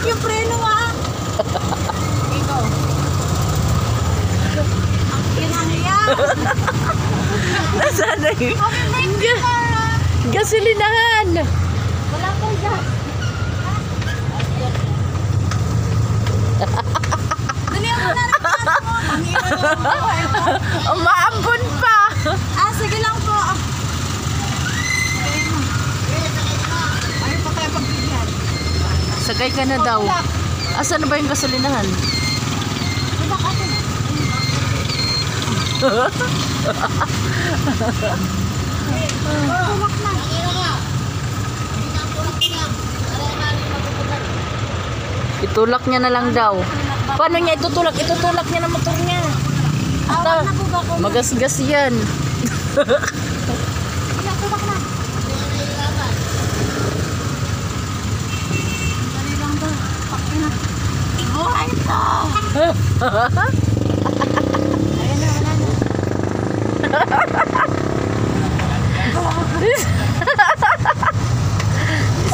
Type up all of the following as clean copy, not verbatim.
yung preno ah. Ikaw. Ang kinangya. Nasaan na yung gasolinahan? Wala pang gas. Dalihan mo na rin mo. Umaambon pa. Ah, sige lang po. Ayaw pa kaya pagbigyan. Sakay ka na daw. Asan na ba yung gasolinahan? Wala ka ito. Tulak na. Itulak niya na lang daw. Paano niya itutulak? Itutulak niya na motor niya. Awan na po ba kung Magasgas yan. tulak na. Dali lang daw. Pakti na. Buhay ito. Ayan na, wala na.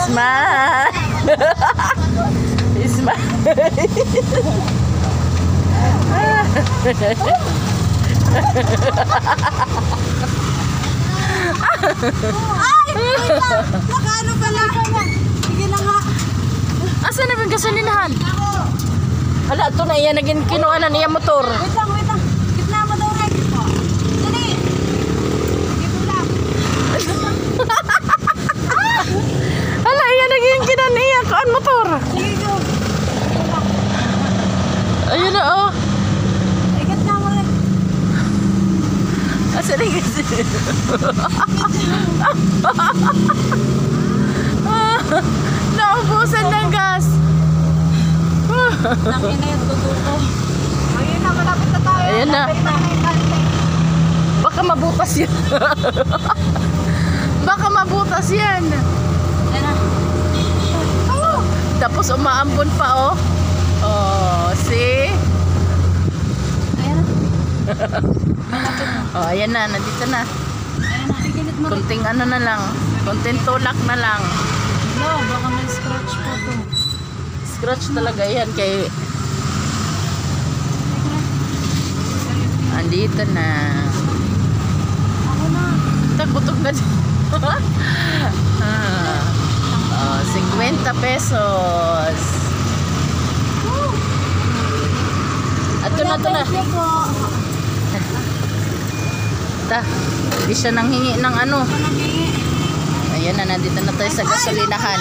Smile. Smile. Ay! Wait lang! Nakaano pala ka na? Sige na nga. Asan na ba yung gasolinahan? Hala, ito na iyan. Naging kinuha na niya motor. Wait lang, wait lang. Gitna mo daw rin. Dali! Dito lang. Hala, iyan naging kinuha niya. Kuan motor. Sige go. Ayun na, oh. Ay, gitna mo rin. Asan na yung gasolinahan? Naubusan ng gas. Nangin na yung dugo ko. Ayun na, malapit na tayo. Ayan na. Lapit na may kante. Baka mabutas yan. Baka mabutas yan. Ayan na. Oh! Tapos umaambon pa, oh. Oh, see? Ayan na. Malapit na. Oh, ayan na. Nandito na. Ayan na. Iginit mo rin. Kunting ano na lang. Kunting tulak na lang. No, baka may scratch po to. Scratch talaga yan kay... Andito na. Ako na. Tagbutog na dyan. Oh, 50 pesos. Ato na, ito na. Thank you po. Ta, hindi siya nanghingi ng ano. Nanghingi. Ayan na, nandito na tayo sa gasolinahan.